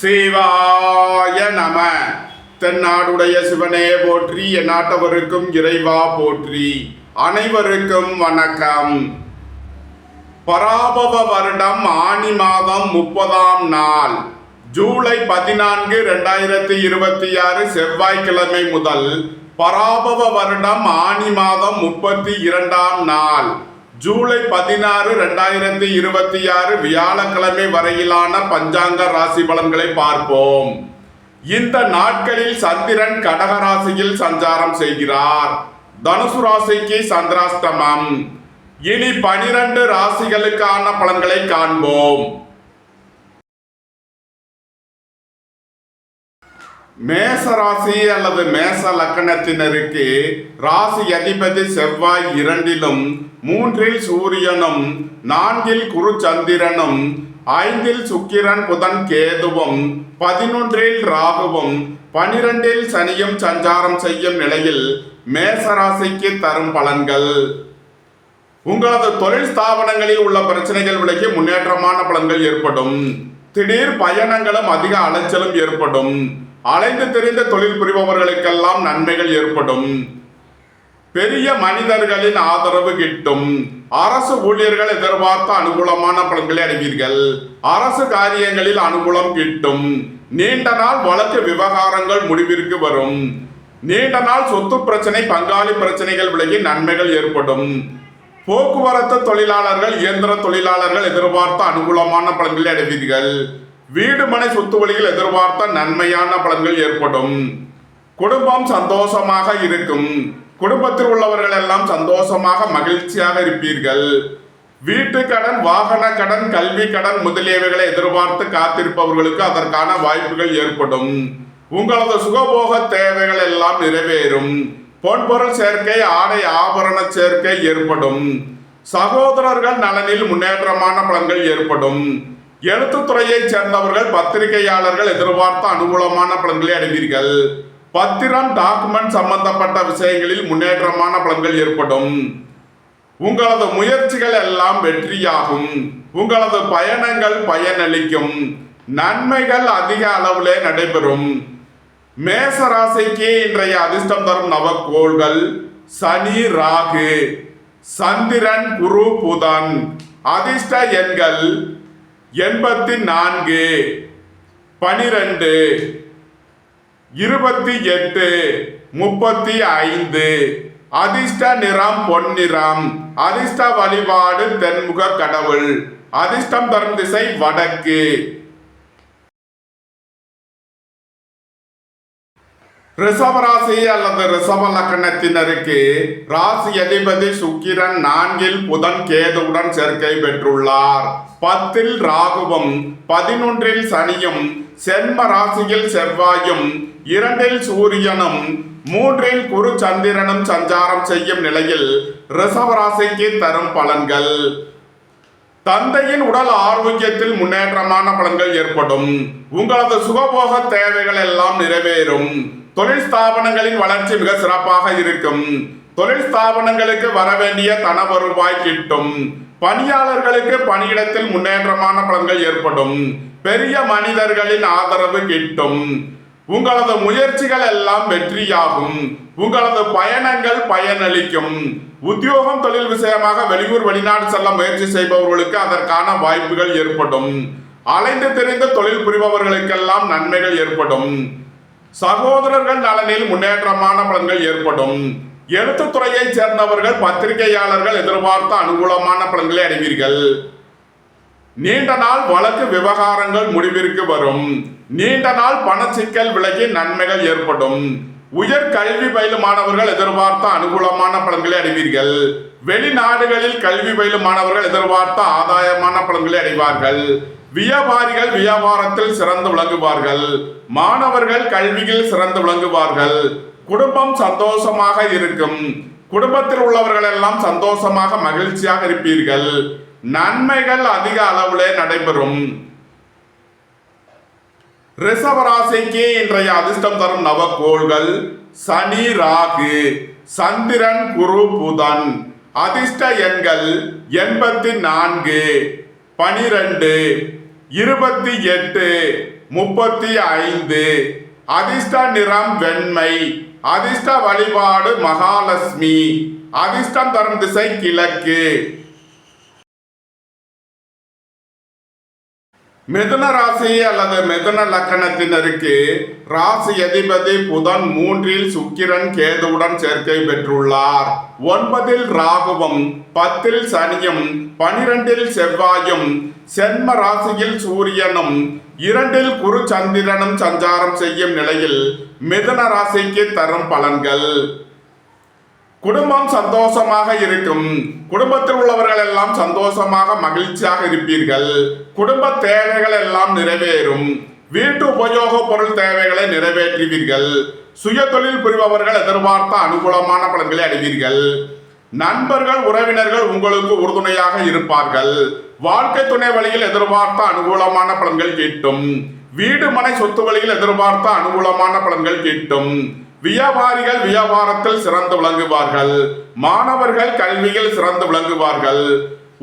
சிவாய நம. தென்னாடுடைய சிவனே போற்றி, என் நாட்டவருக்கும் இறைவா போற்றி. அனைவருக்கும் வணக்கம். பராபவ வருடம் ஆனி மாதம் 30ஆம் நாள் ஜூலை 14, 2026 செவ்வாய்க்கிழமை முதல் பராபவ வருடம் ஆனி மாதம் 32ஆம் நாள் ஜூலை 16, 2026 வியாழக்கிழமை வரையிலான பஞ்சாங்க ராசி பலன்களை பார்ப்போம். இந்த நாட்களில் சந்திரன் கடக ராசியில் சஞ்சாரம் செய்கிறார். தனுசு ராசிக்கு சந்திராஷ்டமம். இனி 12 ராசிகளுக்கான பலன்களை காண்போம். மேச ராசி அல்லது மேச லக்கணத்தினருக்கு ராசி அதிபதி செவ்வாய் 2லும் 3ல் சூரியனும் 4ல் குரு சந்திரனும் 5ல் சுக்கிரன் புதன் கேதுவும் 11ல் ராகுவும் 12ல் சனியும் சஞ்சாரம் செய்யும் நிலையில் மேச ராசிக்கு தரும் பலன்கள். உங்களது தொழில் ஸ்தாபனங்களில் உள்ள பிரச்சனைகள் விலகி முன்னேற்றமான பலன்கள் ஏற்படும். திடீர் பயணங்களும் அதிக அலைச்சலும் ஏற்படும். அலைந்து தெரிந்த தொழில் புரிபவர்களுக்கெல்லாம் நன்மைகள் ஏற்படும். பெரிய மனிதர்களின் ஆதரவு கிட்டும். அரசு ஊழியர்கள் எதிர்பார்த்த அனுகூலமான பலன்களை அடைவீர்கள். அரசு காரியங்களில் அனுகூலம் கிட்டும். நீண்ட நாள் வழக்கு விவகாரங்கள் முடிவிற்கு வரும். நீண்ட நாள் சொத்து பிரச்சனை, பங்காளி பிரச்சனைகள் விலகி நன்மைகள் ஏற்படும். போக்குவரத்து தொழிலாளர்கள், இயந்திர தொழிலாளர்கள் எதிர்பார்த்த அனுகூலமான பலன்களை அடைவீர்கள். வீடு மனை சொத்து வழிகள் எதிர்பார்த்த நன்மையான பலன்கள் ஏற்படும். குடும்பம் சந்தோஷமாக இருக்கும். குடும்பத்தில் உள்ளவர்கள் எல்லாம் சந்தோஷமாக மகிழ்ச்சியாக இருப்பீர்கள். வீட்டு கடன், வாகன கடன், கல்வி கடன் முதலியவைகளை எதிர்பார்த்து காத்திருப்பவர்களுக்கு அதற்கான வாய்ப்புகள் ஏற்படும். உங்களது சுகபோக தேவைகள் எல்லாம் நிறைவேறும். பொன்பொருள் சேர்க்கை, ஆடை ஆபரண சேர்க்கை ஏற்படும். சகோதரர்கள் நலனில் முன்னேற்றமான பலன்கள் ஏற்படும். எழுத்துத்துறையை சேர்ந்தவர்கள், பத்திரிகையாளர்கள் எதிர்பார்த்த அனுகூலமான பலன்களை அடைவீர்கள். பத்திரம், டாக்குமெண்ட் சம்பந்தப்பட்ட விஷயங்களில் முன்னேற்றமான பலன்கள் ஏற்படும். உங்களது முயற்சிகள் எல்லாம் வெற்றியாகும். உங்களது பயணங்கள் பயனளிக்கும். நன்மைகள் அதிக அளவிலே நடைபெறும். மேச ராசிக்கு இன்றைய அதிர்ஷ்டம் தரும் நவக்கோள்கள் சனி, ராகு, சந்திரன், குரு, புதன். அதிர்ஷ்ட எண்கள் 84, 12, 28, 35. அதிர்ஷ்ட நிறம் பொன்னிறம். அதிர்ஷ்ட வழிபாடு தென்முக கடவுள். அதிர்ஷ்டம் தரும் திசை வடக்கு. ரிஷபராசி அல்லது ரிஷப லக்கணத்தினருக்கு ராசி அதிபதி சுக்கிரன் 4ல் புதன் கேதுவுடன் சேர்க்கை பெற்றுள்ளார். 10ல் ராகுவும் 11ல் சனியும், சென்ம ராசியில் செவ்வாயும் 2ல் சூரியனும் 3ல் குரு சந்திரனும் சஞ்சாரம் செய்யும் நிலையில் ரிஷபராசிக்கு தரும் பலன்கள். தந்தையின் உடல் ஆரோக்கியத்தில் முன்னேற்றமான பலன்கள் ஏற்படும். உங்களது சுகபோக தேவைகள் எல்லாம் நிறைவேறும். தொழில் ஸ்தாபனங்களின் வளர்ச்சி மிக சிறப்பாக இருக்கும். தொழில் ஸ்தாபனங்களுக்கு வரவேண்டிய தன வருவாய் கிட்டும். பணியாளர்களுக்கு பணியிடத்தில் முன்னேற்றமான பலன்கள் ஏற்படும். பெரிய மனிதர்களின் ஆதரவு கிட்டும். உங்களது முயற்சிகள் எல்லாம் வெற்றியாகும். உங்களது பயணங்கள் பயனளிக்கும். உத்தியோகம், தொழில் விஷயமாக வெளியூர் வெளிநாடு செல்ல முயற்சி செய்பவர்களுக்கு அதற்கான வாய்ப்புகள் ஏற்படும். அலைந்து தெரிந்த தொழில் புரிபவர்களுக்கெல்லாம் நன்மைகள் ஏற்படும். சகோதரர்கள் நலனில் முன்னேற்றமான பலன்கள் ஏற்படும். எழுத்துத்துறையை சேர்ந்தவர்கள், பத்திரிகையாளர்கள் எதிர்பார்த்த அனுகூலமான பலன்களை அடைவீர்கள். நீண்ட நாள் வழக்கு விவகாரங்கள் முடிவிற்கு வரும். நீண்ட நாள் பணச்சிக்கல் விலகி நன்மைகள் ஏற்படும். உயர் கல்வி பயிலும் மாணவர்கள் எதிர்பார்த்த அனுகூலமான பலன்களை அடைவீர்கள். வெளிநாடுகளில் கல்வி பயிலும் மாணவர்கள் எதிர்பார்த்த ஆதாயமான பலன்களை அடைவார்கள். வியாபாரிகள் வியாபாரத்தில் சிறந்து விளங்குவார்கள். மாணவர்கள் கல்வியில் சிறந்து விளங்குவார்கள். குடும்பம் சந்தோஷமாக இருக்கும். குடும்பத்தில் உள்ளவர்கள் எல்லாம் சந்தோஷமாக மகிழ்ச்சியாக இருப்பீர்கள். நன்மைகள் அதிக அளவிலே நடைபெறும். ரிஷபராசிக்கு இன்றைய அதிர்ஷ்டம் தரும் நவக்கோள்கள் சனி, ராகு, சந்திரன், குரு, புதன். அதிர்ஷ்ட எண்கள் 84, 12, 28, 35. அதிர்ஷ்ட நிறம் வெண்மை. அதிர்ஷ்ட வழிபாடு மகாலட்சுமி. அதிர்ஷ்டம் தரும் திசை கிழக்கு. மிதுன ராசி அல்லது மிதுன லக்கணத்தினருக்கு ராசி அதிபதி புதன் 3 சுக்கிரன் கேதுவுடன் சேர்க்கை பெற்றுள்ளார். 9 ராகுவும் 10 சனியும் 12 செவ்வாயும் சென்ம ராசியில் சூரியனும் 2 குரு சந்திரனும் சஞ்சாரம் செய்யும் நிலையில் மிதுன ராசிக்கு தரும் பலன்கள். குடும்பம் சந்தோஷமாக இருக்கும். குடும்பத்தில் உள்ளவர்கள் எல்லாம் சந்தோஷமாக மகிழ்ச்சியாக இருப்பீர்கள். குடும்ப தேவைகள் எல்லாம் நிறைவேறும். வீட்டு உபயோக பொருள் தேவைகளை நிறைவேற்றுவீர்கள். சுய தொழில் புரிபவர்கள் எதிர்பார்த்த அனுகூலமான பலன்களை அடைவீர்கள். நண்பர்கள் உறவினர்கள் உங்களுக்கு உறுதுணையாக இருப்பார்கள். வாழ்க்கை துணை வழியில் எதிர்பார்த்த அனுகூலமான பலன்கள் கிட்டும். வீடு மனை சொத்து வழியில் எதிர்பார்த்த அனுகூலமான பலன்கள் கிட்டும். வியாபாரிகள் வியாபாரத்தில் சிறந்து விளங்குவார்கள். மாணவர்கள் கல்வியில் சிறந்து விளங்குவார்கள்.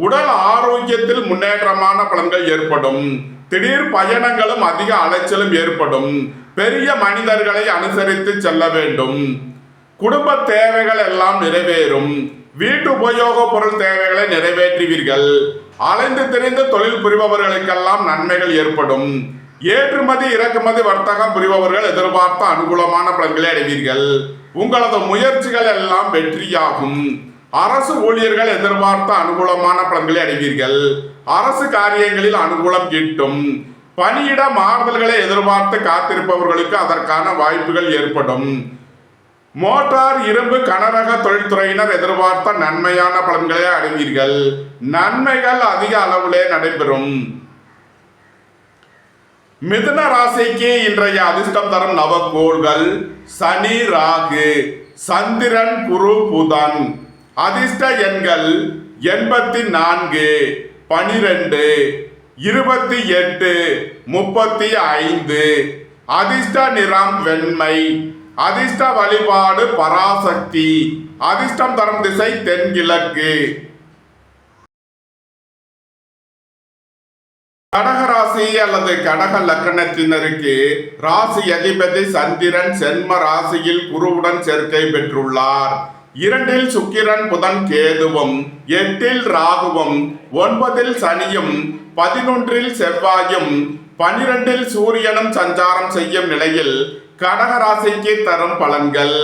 உடல் ஆரோக்கியத்தில் முன்னேற்றமான பலன்கள் ஏற்படும். திடீர் பயணங்களும் அதிக அலைச்சலும் ஏற்படும். பெரிய மனிதர்களை அனுசரித்து செல்ல வேண்டும். குடும்ப தேவைகள் எல்லாம் நிறைவேறும். வீட்டு உபயோக பொருள் தேவைகளை நிறைவேற்றுவீர்கள். அலைந்து திரிந்து தொழில் புரிபவர்களுக்கெல்லாம் நன்மைகள் ஏற்படும். ஏற்றுமதி இறக்குமதி வர்த்தகம் புரிபவர்கள் எதிர்பார்த்த அனுகூலமான பலன்களை அடைவீர்கள். உங்களது முயற்சிகள் எல்லாம் வெற்றியாகும். அரசு ஊழியர்கள் எதிர்பார்த்த அனுகூலமான பலன்களை அடைவீர்கள். அரசு காரியங்களில் அனுகூலம் கிட்டும். பணியிட மாறுதல்களை எதிர்பார்த்து காத்திருப்பவர்களுக்கு அதற்கான வாய்ப்புகள் ஏற்படும். மோட்டார் இரும்பு கனரக தொழில்துறையினர் எதிர்பார்த்த நன்மையான பலன்களை அடைவீர்கள். நன்மைகள் அதிக அளவிலே நடைபெறும். மிதுன ராசிக்கு இன்றைய அதிர்ஷ்டம் தரும் நவக்கோள்கள் சனி ராகு சந்திரன் குரு புதன். அதிர்ஷ்ட எண்கள் 84, 12, 28, 35. அதிர்ஷ்ட நிறம் வெண்மை. அதிர்ஷ்ட வழிபாடு பராசக்தி. அதிர்ஷ்டம் தரும் திசை தென்கிழக்கு. கடகராசி அல்லது கடக லக்கணத்தினருக்கு ராசி அதிபதி சந்திரன் சென்ம ராசியில் குருவுடன் சேர்க்கை பெற்றுள்ளார். 2 சுக்கிரன் புதன் கேதுவும் 8 ராகுவும் 9 சனியும் 11 செவ்வாயும் 12 சூரியனும் சஞ்சாரம் செய்யும் நிலையில் கடகராசிக்கு தரும் பலன்கள்.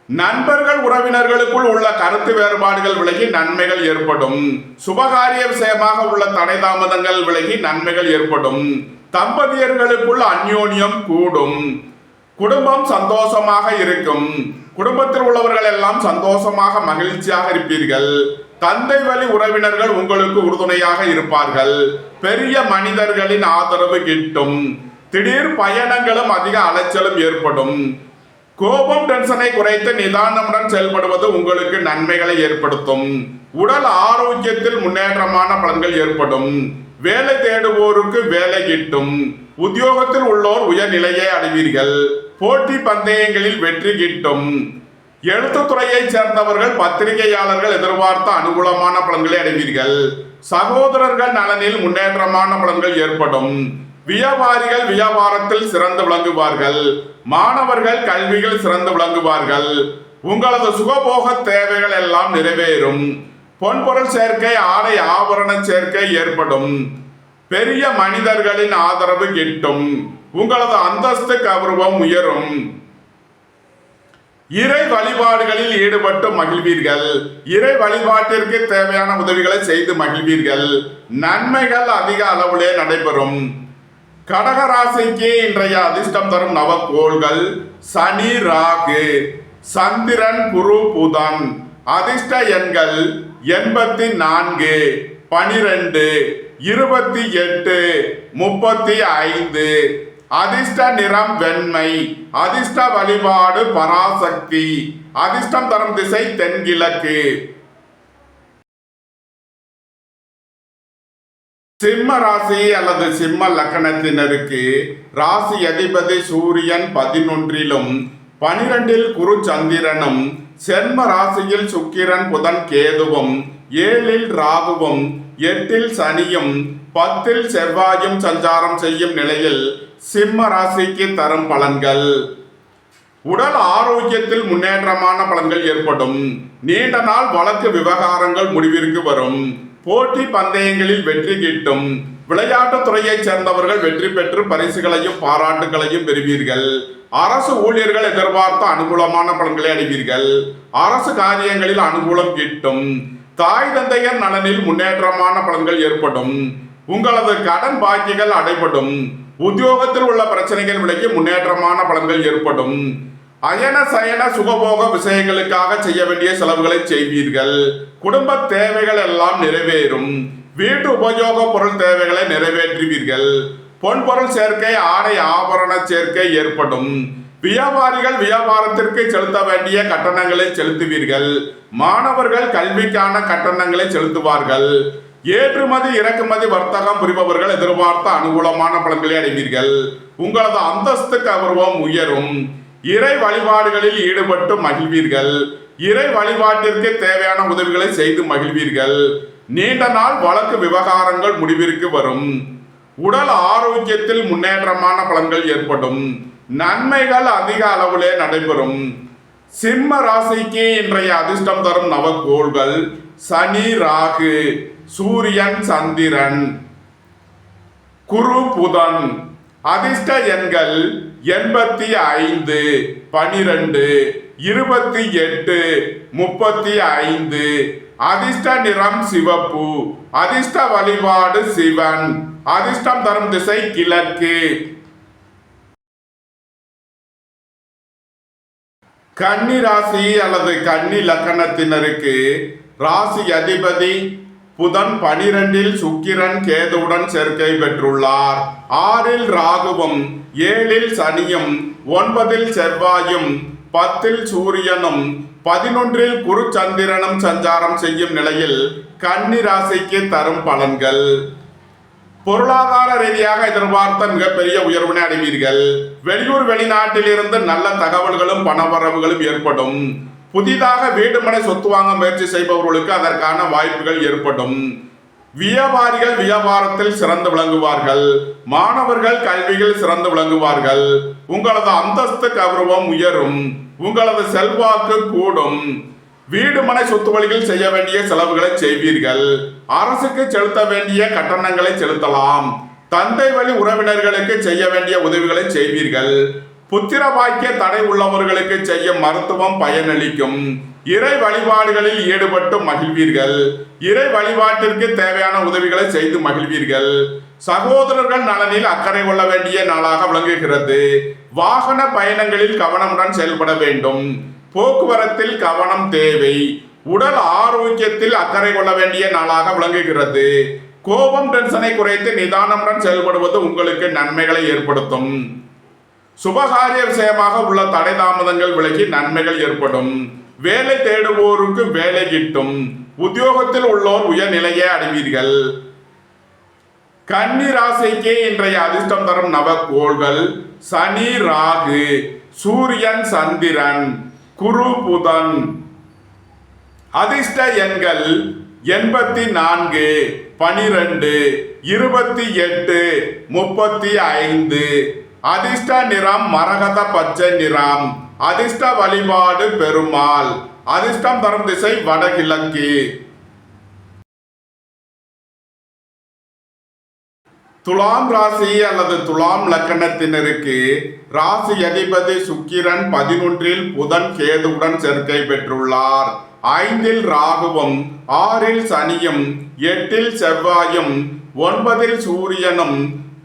நண்பர்கள் உறவினர்களுக்குள் உள்ள கருத்து வேறுபாடுகள் விலகி நன்மைகள் ஏற்படும். சுபகாரிய விஷயமாக உள்ள தடை தாமதங்கள் விலகி நன்மைகள் ஏற்படும். தம்பதியர்களுக்குள் அந்யோன்யம் கூடும். குடும்பம் சந்தோஷமாக இருக்கும். குடும்பத்தில் உள்ளவர்கள் எல்லாம் சந்தோஷமாக மகிழ்ச்சியாக இருப்பீர்கள். தந்தை வழி உறவினர்கள் உங்களுக்கு உறுதுணையாக இருப்பார்கள். பெரிய மனிதர்களின் ஆதரவு கிட்டும். திடீர் பயணங்களும் அதிக அலைச்சலும் ஏற்படும். கோபம் டென்ஷனை குறைத்து நிதானமுடன் செயல்படுவது உங்களுக்கு நன்மைகளை ஏற்படுத்தும். உடல் ஆரோக்கியத்தில் முன்னேற்றமான பலன்கள் ஏற்படும். வேலை தேடுவோருக்கு வேலை கிட்டும். உத்தியோகத்தில் உள்ளோர் உயர்நிலையை அடைவீர்கள். போட்டி பந்தயங்களில் வெற்றி கிட்டும். எழுத்துத்துறையை சேர்ந்தவர்கள் பத்திரிகையாளர்கள் எதிர்பார்த்த அனுகூலமான பலன்களை அடைவீர்கள். சகோதரர்கள் நலனில் முன்னேற்றமான பலன்கள் ஏற்படும். வியாபாரிகள் வியாபாரத்தில் சிறந்து விளங்குவார்கள். மாணவர்கள் கல்வியில் சிறந்து விளங்குவார்கள். உங்களது சுகபோக தேவைகள் எல்லாம் நிறைவேறும். பொன்பொருள் சேர்க்கை ஆடை ஆபரண சேர்க்கை ஏற்படும். பெரிய மனிதர்களின் ஆதரவு கிட்டும். உங்களது அந்தஸ்து கௌரவம் உயரும். இறை வழிபாடுகளில் ஈடுபட்டு மகிழ்வீர்கள். இறை வழிபாட்டிற்கு தேவையான உதவிகளை செய்து மகிழ்வீர்கள். நன்மைகள் அதிக அளவிலே நடைபெறும். கடகராசிக்கு இன்றைய அதிர்ஷ்டம் தரும் நவக்கோள்கள் சனி ராகு சந்திரன் குரு புதன். அதிர்ஷ்ட எண்கள் 84, 12, 28, 35. அதிர்ஷ்ட நிறம் வெண்மை. அதிர்ஷ்ட வழிபாடு பராசக்தி. அதிர்ஷ்டம் தரும் திசை தென்கிழக்கு. சிம்ம ராசி அல்லது சிம்ம லக்கணத்தினருக்கு ராசி அதிபதி சூரியன் 11லும் 12 குரு சந்திரனும் சென்ம ராசியில் சுக்கிரன் புதன் கேதுவும் 7 ராகுவும் 8 சனியும் 10ல் செவ்வாயும் சஞ்சாரம் செய்யும் நிலையில் சிம்ம ராசிக்கு தரும் பலன்கள். உடல் ஆரோக்கியத்தில் முன்னேற்றமான பலன்கள் ஏற்படும். நீண்ட நாள் வழக்கு விவகாரங்கள் முடிவிற்கு வரும். போட்டி பந்தயங்களில் வெற்றி கிட்டும். விளையாட்டுத் துறையைச் சேர்ந்தவர்கள் வெற்றி பெற்று பரிசுகளையும் பாராட்டுகளையும் பெறுவீர்கள். அரசு ஊழியர்கள் எதிர்பார்த்த அனுகூலமான பலன்களை அடைவீர்கள். அரசு காரியங்களில் அனுகூலம் கிட்டும். தாய் தந்தையர் நலனில் முன்னேற்றமான பலன்கள் ஏற்படும். உங்களது கடன் பாக்கிகள் அடைபடும். உத்தியோகத்தில் உள்ள பிரச்சனைகள் விலகி முன்னேற்றமான பலன்கள் ஏற்படும். அயன சயன சுகபோக விஷயங்களுக்காக செய்ய வேண்டிய செலவுகளை செய்வீர்கள். குடும்ப தேவைகள் எல்லாம் நிறைவேறும். வீட்டு உபயோக பொருள் தேவைகளை நிறைவேற்றுவீர்கள். பொன்பொருள் சேர்க்கை, ஆடை ஆபரண சேர்க்கை ஏற்படும். வியாபாரிகள் வியாபாரத்திற்கு செலுத்த வேண்டிய கட்டணங்களை செலுத்துவீர்கள். மாணவர்கள் கல்விக்கான கட்டணங்களை செலுத்துவார்கள். ஏற்றுமதி இறக்குமதி வர்த்தகம் புரிபவர்கள் எதிர்பார்த்த அனுகூலமான பலன்களை அடைவீர்கள். உங்களது அந்தஸ்து கௌரவம் உயரும். இறை வழிபாடுகளில் ஈடுபட்டு மகிழ்வீர்கள். இறை வழிபாட்டிற்கு தேவையான உதவிகளை செய்து மகிழ்வீர்கள். நீண்ட நாள் வழக்கு விவகாரங்கள் முடிவிற்கு வரும். உடல் ஆரோக்கியத்தில் முன்னேற்றமான பலன்கள் ஏற்படும். நன்மைகள் அதிக அளவிலே நடைபெறும். சிம்ம ராசிக்கு இன்றைய அதிர்ஷ்டம் தரும் நவக்கோள்கள் சனி, ராகு, சூரியன், சந்திரன், குரு, புதன். அதிர்ஷ்ட எண்கள் 85, 12, 28, 35. அதிர்ஷ்ட நிறம் சிவப்பு. அதிர்ஷ்ட வழிபாடு சிவன். அதிர்ஷ்டம் தரும் திசை கிழக்கு. கன்னி ராசி அல்லது கன்னி லக்கணத்தினருக்கு ராசி அதிபதி புதன் 12ல் சுக்கிரன் கேதுவுடன் சேர்க்கை பெற்றுள்ளார். 6ல் ராகுவும் 7ல் சனியும் 9ல் செவ்வாயும் 10ல் சூரியனும் 11ல் குரு சந்திரனும் சஞ்சாரம் செய்யும் நிலையில் கன்னி ராசிக்கு தரும் பலன்கள். பொருளாதார ரீதியாக எதிர்பார்த்த மிகப்பெரிய உயர்வினை அடைவீர்கள். வெளியூர் வெளிநாட்டில் இருந்து நல்ல தகவல்களும் பணவரவுகளும் ஏற்படும். புதிதாக வீடு மனை சொத்து வாங்க முயற்சி செய்பவர்களுக்கு அதற்கான வாய்ப்புகள் ஏற்படும். வியாபாரிகள் வியாபாரத்தில் சிறந்து விளங்குவார்கள். மாணவர்கள் கல்வியில் சிறந்து விளங்குவார்கள். உங்களது அந்தஸ்து கௌரவம் உயரும். உங்களது செல்வாக்கு கூடும். வீடு மனை சொத்து வழிகள் செய்ய வேண்டிய செலவுகளை செய்வீர்கள். அரசுக்கு செலுத்த வேண்டிய கட்டணங்களை செலுத்தலாம். தந்தை வழி உறவினர்களுக்கு செய்ய வேண்டிய உதவிகளை செய்வீர்கள். புத்திர பாக்கிய தடை உள்ளவர்களுக்கு செய்யும் மருத்துவம் பயனளிக்கும். இறை வழிபாடுகளில் ஈடுபட்டு மகிழ்வீர்கள். இறை வழிபாட்டிற்கு தேவையான உதவிகளை செய்து மகிழ்வீர்கள். சகோதரர்கள் நலனில் அக்கறை கொள்ள வேண்டிய நாளாக விளங்குகிறது. வாகன பயணங்களில் கவனமுடன் செயல்பட வேண்டும். போக்குவரத்தில் கவனம் தேவை. உடல் ஆரோக்கியத்தில் அக்கறை கொள்ள வேண்டிய நாளாக விளங்குகிறது. கோபம் டென்ஷனை குறைத்து நிதானமுடன் செயல்படுவது உங்களுக்கு நன்மைகளை ஏற்படுத்தும். சுபகாரிய விஷயமாக உள்ள தடை தாமதங்கள் விலகி நன்மைகள் ஏற்படும். வேலை தேடுவோருக்கு வேலை கிட்டும். உத்தியோகத்தில் உள்ளோர் உயர்நிலையை அடைவீர்கள். கன்னி ராசிக்கு இன்றைய அதிர்ஷ்டம் தரும் நவக்கோள்கள் சனி, ராகு, சூரியன், சந்திரன், குரு, புதன். அதிர்ஷ்ட எண்கள் 84, 12, 28, 35. அதிர்ஷ்ட நிறம் மரகத பச்சை நிறம். அதிர்ஷ்ட வழிபாடு பெருமாள். அதிர்ஷ்டம் தரும் திசை வடகிழக்கு. துலாம் ராசி அல்லது துலாம் லக்கணத்தினருக்கு ராசி அதிபதி சுக்கிரன் 11ல் புதன் கேதுவுடன் சேர்க்கை பெற்றுள்ளார். 5ல் ராகுவும் 6ல் சனியும் 8ல் செவ்வாயும் 9ல் சூரியனும்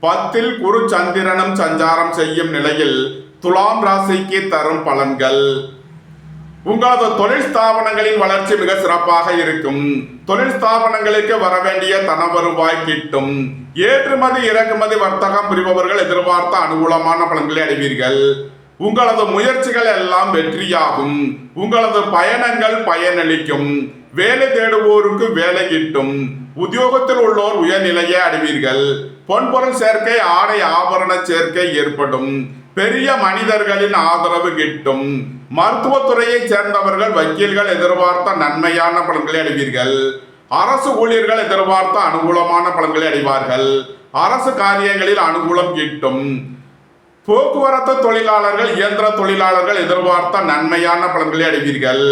10ல் குரு சந்திரனும் சஞ்சாரம் செய்யும் நிலையில் துலாம் ராசிக்கு தரும் பலன்கள். உங்களது தொழில் ஸ்தாபனங்களின் வளர்ச்சி மிக சிறப்பாக இருக்கும். தொழில் ஸ்தாபனங்களுக்கு வர வேண்டிய தன வருவாய் கிட்டும். ஏற்றுமதி இறக்குமதி வர்த்தகம் புரிபவர்கள் எதிர்பார்த்த அனுகூலமான பலன்களை அடைவீர்கள். உங்களது முயற்சிகள் எல்லாம் வெற்றியாகும். உங்களது பயணங்கள் பயனளிக்கும். வேலை தேடுவோருக்கு வேலை கிட்டும். உத்தியோகத்தில் உள்ளோர் உயர்நிலையை அடைவீர்கள். பொன்பொருள் சேர்க்கை, ஆடை ஆபரண சேர்க்கை ஏற்படும். பெரிய மனிதர்களின் ஆதரவு கிட்டும். மருத்துவத்துறையை சேர்ந்தவர்கள் வக்கீல்கள் எதிர்பார்த்த நன்மையான பலன்களை அடைவீர்கள். அரசு ஊழியர்கள் எதிர்பார்த்த அனுகூலமான பலன்களை அடைவார்கள். அரசு காரியங்களில் அனுகூலம் கிட்டும். போக்குவரத்து தொழிலாளர்கள், இயந்திர தொழிலாளர்கள் எதிர்பார்த்த நன்மையான பலன்களை அடைவீர்கள்.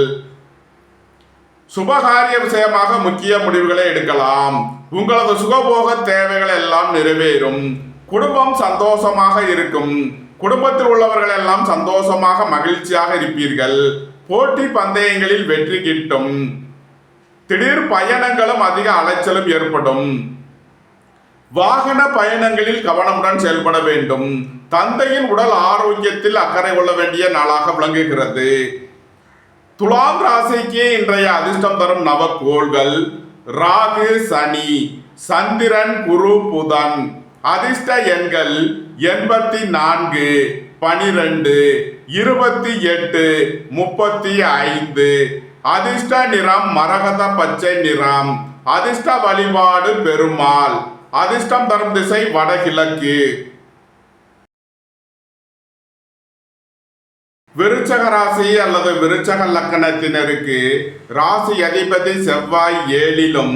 சுபகாரிய விஷயமாக முக்கிய முடிவுகளை எடுக்கலாம். உங்களது சுகபோக தேவைகள் எல்லாம் நிறைவேறும். குடும்பம் சந்தோஷமாக இருக்கும். குடும்பத்தில் உள்ளவர்கள் எல்லாம் சந்தோஷமாக மகிழ்ச்சியாக இருப்பீர்கள். போட்டி பந்தயங்களில் வெற்றி கிட்டும். திடீர் பயணங்களும் அதிக அலைச்சலும் ஏற்படும். வாகன பயணங்களில் கவனமுடன் செயல்பட வேண்டும். தந்தையின் உடல் ஆரோக்கியத்தில் அக்கறை கொள்ள வேண்டிய நாளாக விளங்குகிறது. துலாம் ராசிக்கு இன்றைய அதிர்ஷ்டம் தரும் நவக்கோள்கள் ராகு, சனி, சந்திரன், குரு, புதன். அதிர்ஷ்ட எண்கள் 84, 12, 28, 35. அதிர்ஷ்ட நிறம் மரகத பச்சை நிறம். அதிர்ஷ்ட வழிபாடு பெருமாள். அதிர்ஷ்டம் தரும் திசை வடகிழக்கு. விருச்சக ராசி அல்லது விருச்சக லக்கணத்தினருக்கு ராசி அதிபதி செவ்வாய் 7லும்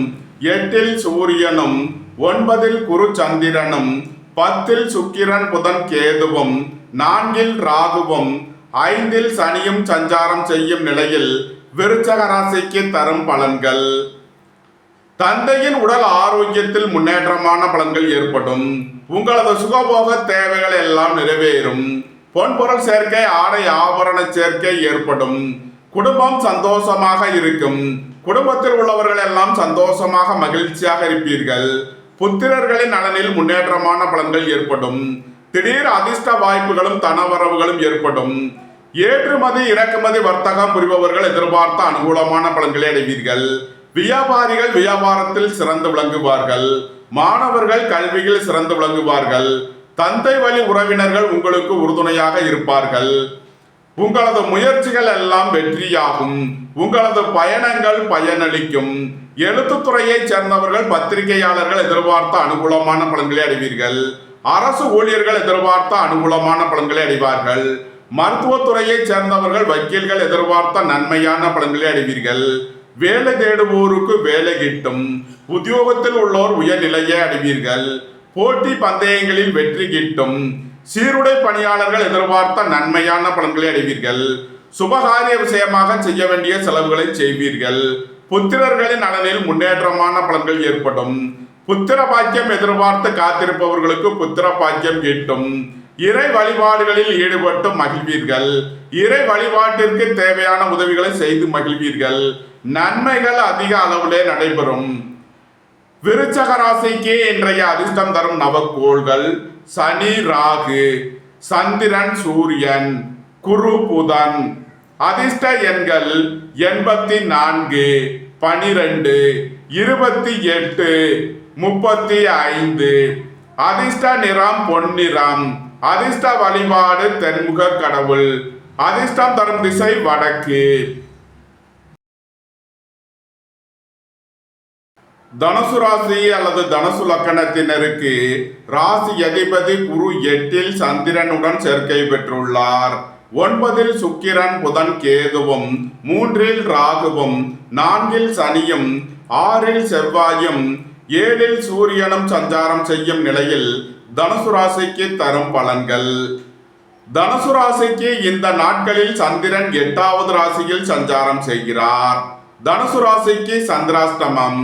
8ல் சூரியனும் 9ல் குரு சந்திரனும் 10ல் சுக்கிரன் புதன் கேதுவும் 4ல் ராகுவும் 5ல் சனியும் சஞ்சாரம் செய்யும் நிலையில் விருச்சக ராசிக்கு தரும் பலன்கள். தந்தையின் உடல் ஆரோக்கியத்தில் முன்னேற்றமான பலன்கள் ஏற்படும். உங்களது சுகபோக தேவைகள் எல்லாம் நிறைவேறும். பொன்பொருள் சேர்க்கை, ஆடை ஆபரண சேர்க்கை ஏற்படும். குடும்பம் சந்தோஷமாக இருக்கும். குடும்பத்தில் உள்ளவர்கள் எல்லாம் சந்தோஷமாக மகிழ்ச்சியாக இருப்பீர்கள். புத்திரர்களின் நலனில் முன்னேற்றமான பலன்கள் ஏற்படும். திடீர் அதிர்ஷ்ட வாய்ப்புகளும் தனவரவுகளும் ஏற்படும். ஏற்றுமதி இறக்குமதி வர்த்தகம் புரிபவர்கள் எதிர்பார்த்த அனுகூலமான பலன்களை அடைவீர்கள். வியாபாரிகள் வியாபாரத்தில் சிறந்து விளங்குவார்கள். மாணவர்கள் கல்வியில் சிறந்து விளங்குவார்கள். தந்தை வழி உறவினர்கள் உங்களுக்கு உறுதுணையாக இருப்பார்கள். உங்களது முயற்சிகள் எல்லாம் வெற்றியாகும். உங்களது பயணங்கள் பயனளிக்கும். எழுத்துத்துறையை சேர்ந்தவர்கள், பத்திரிகையாளர்கள் எதிர்பார்த்த அனுகூலமான பலன்களை அடைவீர்கள். அரசு ஊழியர்கள் எதிர்பார்த்த அனுகூலமான பலன்களை அடைவார்கள். மருத்துவத்துறையை சேர்ந்தவர்கள், வக்கீல்கள் எதிர்பார்த்த நன்மையான பலன்களை அடைவீர்கள். வேலை தேடுவோருக்கு வேலை கிட்டும். உத்தியோகத்தில் உள்ளோர் உயர்நிலையை அடைவீர்கள். போட்டி பந்தயங்களில் வெற்றி கிட்டும். சீருடை பணியாளர்கள் எதிர்பார்த்த நன்மையான பலன்களை அடைவீர்கள். சுபகாரிய விஷயமாக செய்ய வேண்டிய செலவுகளை செய்வீர்கள். புத்திரர்களின் நலனில் முன்னேற்றமான பலன்கள் ஏற்படும். புத்திர பாக்கியம் எதிர்பார்த்து காத்திருப்பவர்களுக்கு புத்திர பாக்கியம் கிட்டும். இறை வழிபாடுகளில் ஈடுபட்டு மகிழ்வீர்கள். இறை வழிபாட்டிற்கு தேவையான உதவிகளை செய்து மகிழ்வீர்கள். நன்மைகள் அதிக அளவிலே நடைபெறும். விருச்சக ராசிக்கு இன்றைய அதிர்ஷ்டம் தரும் நவக்கோள்கள் சனி, ராகு, சந்திரன், சூரியன், குரு, புதன். அதிர்ஷ்ட எண்கள் 84, 12, 28, 35. அதிர்ஷ்ட நிறம் பொன்னிறம். அதிர்ஷ்ட வழிபாடு தென்முக கடவுள். அதிர்ஷ்டம் தரும் திசை வடக்கு. தனுசு ராசி அல்லது தனுசு லக்கணத்தினருக்கு ராசி அதிபதி குரு 8ல் சந்திரனுடன் சேர்க்கை பெற்றுள்ளார். 9ல் சுக்கிரன் புதன் கேதுவும் 3ல் ராகுவும் 4ல் சனியும் 6ல் செவ்வாயும் 7ல் சூரியனும் சஞ்சாரம் செய்யும் நிலையில் தனுசு ராசிக்கு தரும் பலன்கள். தனுசு ராசிக்கு இந்த நாட்களில் சந்திரன் 8வது ராசியில் சஞ்சாரம் செய்கிறார். தனுசு ராசிக்கு சந்திராஷ்டமம்.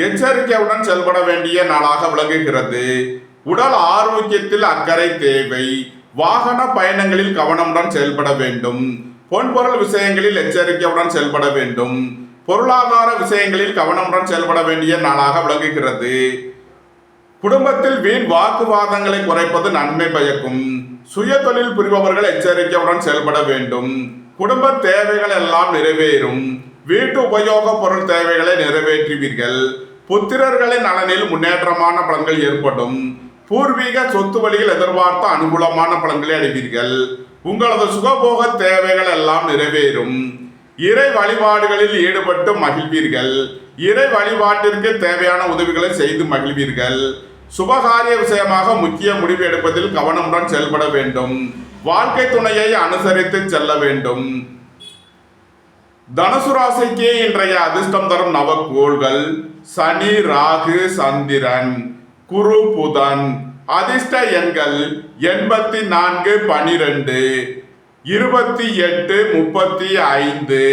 எச்சரிக்கையுடன் செயல்பட வேண்டிய நாளாக விளங்குகிறது. உடல் ஆரோக்கியத்தில் அக்கறை தேவை. வாகன பயணங்களில் கவனமுடன் செயல்பட வேண்டும். பொன்பொருள் விஷயங்களில் எச்சரிக்கையுடன் செயல்பட வேண்டும். பொருளாதார விஷயங்களில் கவனமுடன் செயல்பட வேண்டிய நாளாக விளங்குகிறது. குடும்பத்தில் வீண் வாக்குவாதங்களை குறைப்பது நன்மை பயக்கும். சுய தொழில் புரிபவர்கள் எச்சரிக்கையுடன் செயல்பட வேண்டும். குடும்ப தேவைகள் எல்லாம் நிறைவேறும். வீட்டு உபயோக பொருள் தேவைகளை நிறைவேற்றுவீர்கள். புத்திரர்களின் நலனில் முன்னேற்றமான பலன்கள் ஏற்படும். பூர்வீக சொத்து வழியில் எதிர்பார்த்த அனுகூலமான பலன்களை அடைவீர்கள். உங்களது சுகபோக தேவைகள் எல்லாம் நிறைவேறும். இறை வழிபாடுகளில் ஈடுபட்டு மகிழ்வீர்கள். இறை வழிபாட்டிற்கு தேவையான உதவிகளை செய்து மகிழ்வீர்கள். சுபகாரிய விஷயமாக முக்கிய முடிவு எடுப்பதில் கவனமுடன் செயல்பட வேண்டும். வாழ்க்கை துணையை அனுசரித்து செல்ல வேண்டும். தனுசு ராசிக்கு இன்றைய அதிர்ஷ்டம் தரும் நவக்கோள்கள் சனி ராகு சந்திரன் குரு புதன். அதிர்ஷ்ட எண்கள் 84 12 28 35.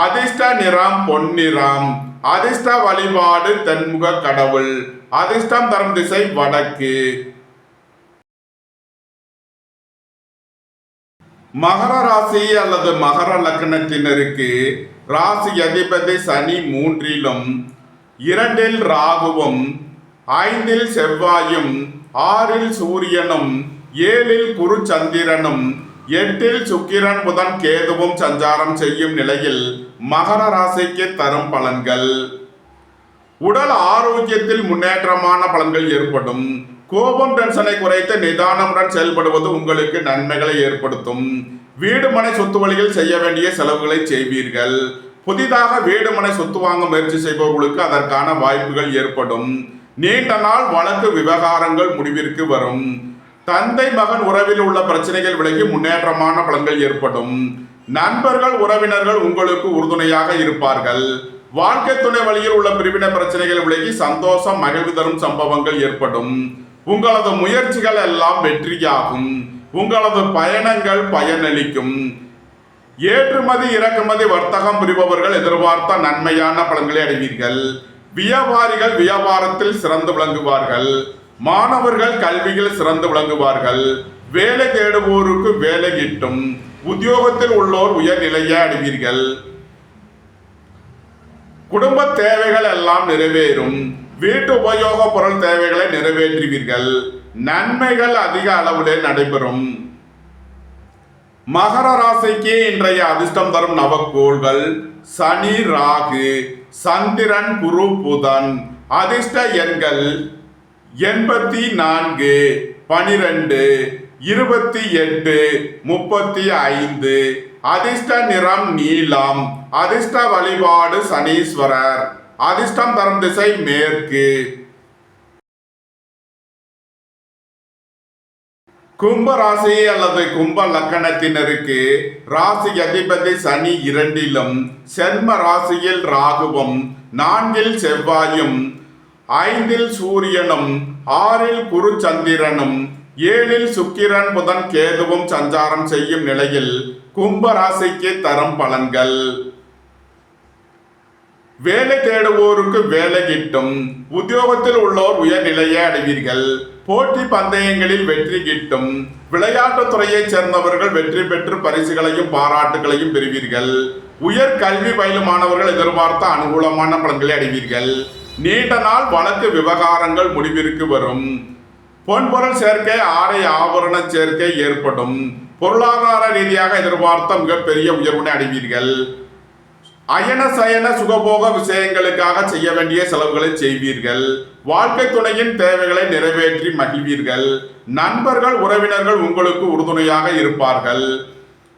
அதிர்ஷ்ட நிறம் பொன்னிறம். அதிர்ஷ்ட வழிபாடு தென்முக கடவுள். அதிர்ஷ்டம் தரும் திசை வடக்கு. மகர ராசி அல்லது மகர லக்னத்தினருக்கு ராசி அதிபதி சனி 3லும் 2ல் ராகுவும் 5ல் செவ்வாயும் 6ல் சூரியனும் 7ல் குரு சந்திரனும் 8ல் சுக்கிரன் புதன் கேதுவும் சஞ்சாரம் செய்யும் நிலையில் மகர ராசிக்கு தரும் பலன்கள். உடல் ஆரோக்கியத்தில் முன்னேற்றமான பலன்கள் ஏற்படும். கோபம் டென்ஷனை குறைத்து நிதானமுடன் செயல்படுவது உங்களுக்கு நன்மைகளை ஏற்படுத்தும். வீடு மனை சொத்து வழியில் செய்ய வேண்டிய செலவுகளை செய்வீர்கள். புதிதாக வீடு மனை சொத்து வாங்க முயற்சி செய்பவர்களுக்கு அதற்கான வாய்ப்புகள் ஏற்படும். நீண்ட நாள் வழக்கு விவகாரங்கள் முடிவிற்கு வரும். தந்தை மகன் உறவில் உள்ள பிரச்சனைகள் விலகி முன்னேற்றமான பலன்கள் ஏற்படும். நண்பர்கள் உறவினர்கள் உங்களுக்கு உறுதுணையாக இருப்பார்கள். வாழ்க்கை துணை வழியில் உள்ள பிரிவினை பிரச்சனைகள் விலகி சந்தோஷம் மகிழ்வு தரும் சம்பவங்கள் ஏற்படும். உங்களது முயற்சிகள் எல்லாம் வெற்றியாகும். உங்களது பயணங்கள் பயனளிக்கும். ஏற்றுமதி இறக்குமதி வர்த்தகம் புரிபவர்கள் எதிர்பார்த்த நன்மையான பலன்களை அடைவீர்கள். வியாபாரிகள் வியாபாரத்தில் சிறந்து விளங்குவார்கள். மாணவர்கள் கல்வியில் சிறந்து விளங்குவார்கள். வேலை தேடுவோருக்கு வேலை கிட்டும். உத்தியோகத்தில் உள்ளோர் உயர்நிலையை அடைவீர்கள். குடும்ப தேவைகள் எல்லாம் நிறைவேறும். வீட்டு உபயோக பொருள் தேவைகளை நிறைவேற்றுவீர்கள். நன்மைகள் அதிக அளவிலே நடைபெறும். மகர ராசிக்கு இன்றைய அதிர்ஷ்டம் தரும் நவக்கோள்கள் சனி ராகு சந்திரன் குரு புதன். அதிர்ஷ்ட எண்கள் 84 12 28 35. அதிர்ஷ்ட நிறம் நீலம். அதிர்ஷ்ட வழிபாடு சனீஸ்வரர். அதிர்ஷ்டம் தரும் திசை மேற்கு. கும்ப ராசி அல்லது கும்ப லக்கணத்தினருக்கு ராசி அதிபதி சனி 2லும் சென்ம ராசியில் ராகுவும் 4ல் செவ்வாயும் 5ல் சூரியனும் 6ல் குரு சந்திரனும் 7ல் சுக்கிரன் புதன் கேதுவும் சஞ்சாரம் செய்யும் நிலையில் கும்ப ராசிக்கு தரும் பலன்கள். வேலை தேடுவோருக்கு வேலை கிட்டும். உத்தியோகத்தில் உள்ளோர் உயர்நிலையை அடைவீர்கள். போட்டி பந்தயங்களில் வெற்றி கிட்டும். விளையாட்டுத் துறையைச் சேர்ந்தவர்கள் வெற்றி பெற்று பரிசுகளையும் பாராட்டுகளையும் பெறுவீர்கள். உயர் கல்வி பயிலும் மாணவர்கள் எதிர்பார்த்த அனுகூலமான பலன்களை அடைவீர்கள். நீண்ட நாள் வழக்கு விவகாரங்கள் முடிவிற்கு வரும். பொன்பொருள் சேர்க்கை ஆடை ஆபரண சேர்க்கை ஏற்படும். பொருளாதார ரீதியாக எதிர்பார்த்த மிகப்பெரிய உயர்வினை அடைவீர்கள். அயன சயன சுகபோக விஷயங்களுக்காக செய்ய வேண்டிய செலவுகளை செய்வீர்கள். வாழ்க்கை துணையின் தேவைகளை நிறைவேற்றி மகிழ்வீர்கள். நண்பர்கள் உறவினர்கள் உங்களுக்கு உறுதுணையாக இருப்பார்கள்.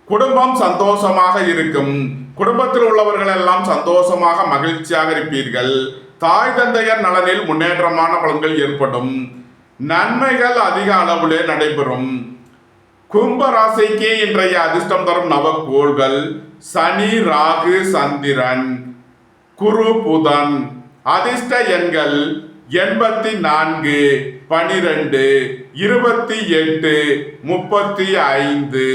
குடும்பம் சந்தோஷமாக இருக்கும். குடும்பத்தில் உள்ளவர்கள் எல்லாம் சந்தோஷமாக மகிழ்ச்சியாக இருப்பீர்கள். தாய் தந்தையர் நலனில் முன்னேற்றமான பலன்கள் ஏற்படும். நன்மைகள் அதிக அளவிலே நடைபெறும். கும்ப ராசிக்கு இன்றைய அதிர்ஷ்டம் தரும் நவக்கோள்கள் சனி ராகு சந்திரன் குரு புதன். அதிர்ஷ்ட எண்கள் 84 12 28 35.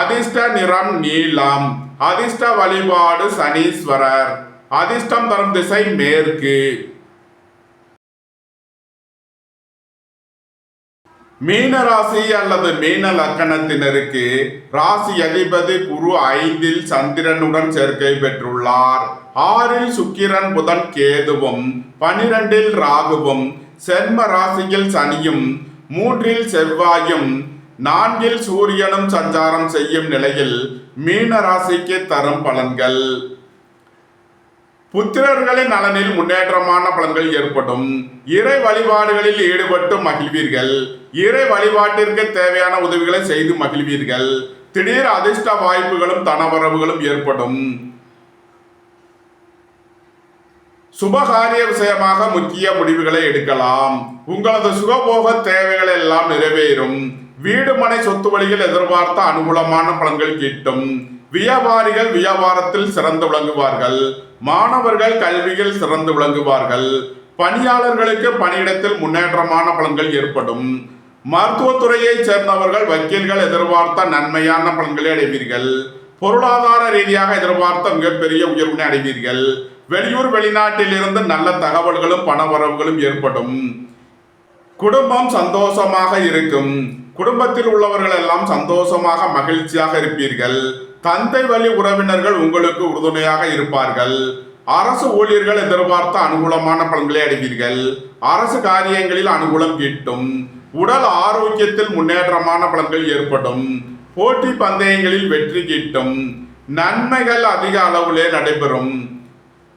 அதிர்ஷ்ட நிறம் நீலம். அதிர்ஷ்ட வழிபாடு சனீஸ்வரர். அதிர்ஷ்டம் தரும் திசை மேற்கு. மீன ராசி அல்லது மீன லக்கணத்தினருக்கு ராசி அதிபதி குரு 5ல் சந்திரனுடன் சேர்க்கை பெற்றுள்ளார். 6ல் சுக்கிரன் புதன் கேதுவும் 12ல் ராகுவும் சென்ம ராசியில் சனியும் 3ல் செவ்வாயும் 4ல் சூரியனும் சஞ்சாரம் செய்யும் நிலையில் மீன ராசிக்கு தரும் பலன்கள். புத்திரர்களின் நலனில் முன்னேற்றமான பலன்கள் ஏற்படும். இறை வழிபாடுகளில் ஈடுபட்டு மகிழ்வீர்கள். இறை வழிபாட்டிற்கு தேவையான உதவிகளை செய்து மகிழ்வீர்கள். திடீர் அதிர்ஷ்ட வாய்ப்புகளும் தனவரவுகளும் ஏற்படும். சுபகாரிய விஷயமாக முக்கிய முடிவுகளை எடுக்கலாம். உங்களது சுகபோக தேவைகள் எல்லாம் நிறைவேறும். வீடு மனை சொத்து வழியில் எதிர்பார்த்த அனுகூலமான பலன்கள் கிட்டும். வியாபாரிகள் வியாபாரத்தில் சிறந்து விளங்குவார்கள். மாணவர்கள் கல்வியில் சிறந்து விளங்குவார்கள். பணியாளர்களுக்கு பணியிடத்தில் முன்னேற்றமான பலன்கள் ஏற்படும். மருத்துவத்துறையைச் சேர்ந்தவர்கள் வக்கீல்கள் எதிர்பார்த்த நன்மையான பலன்களை அடைவீர்கள். பொருளாதார ரீதியாக எதிர்பார்த்த மிகப்பெரிய உயர்வினை அடைவீர்கள். வெளியூர் வெளிநாட்டில் இருந்து நல்ல தகவல்களும் பணவரவுகளும் ஏற்படும். குடும்பம் சந்தோஷமாக இருக்கும். குடும்பத்தில் உள்ளவர்கள் எல்லாம் சந்தோஷமாக மகிழ்ச்சியாக இருப்பீர்கள். தந்தை வழி உறவினர்கள் உங்களுக்கு உறுதுணையாக இருப்பார்கள். அரசு ஊழியர்கள் எதிர்பார்த்த அனுகூலமான பலன்களை அடைவீர்கள். அரசு காரியங்களில் அனுகூலம் கிட்டும். உடல் ஆரோக்கியத்தில் முன்னேற்றமான பலன்கள் ஏற்படும். போட்டி பந்தயங்களில் வெற்றி கிட்டும். நன்மைகள் அதிக அளவிலே நடைபெறும்.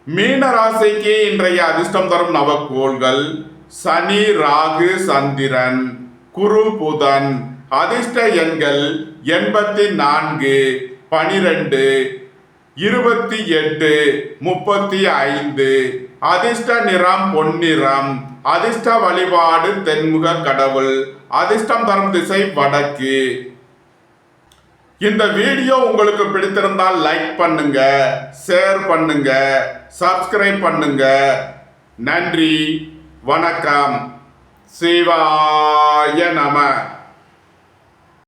மீன ராசிக்கு இன்றைய அதிர்ஷ்டம் தரும் நவக்கோள்கள் சனி, ராகு, சந்திரன், குரு, புதன். அதிர்ஷ்ட எண்கள் 84, 12, 28, 35. அதிர்ஷ்ட நிறம் பொன்னிறம். அதிர்ஷ்ட வழிபாடு தென்முக கடவுள். அதிர்ஷ்டம் தரும் திசை வடக்கு. இந்த வீடியோ உங்களுக்கு பிடித்திருந்தால் லைக் பண்ணுங்க, ஷேர் பண்ணுங்க, சப்ஸ்கிரைப் பண்ணுங்க. நன்றி, வணக்கம். சிவாய நம.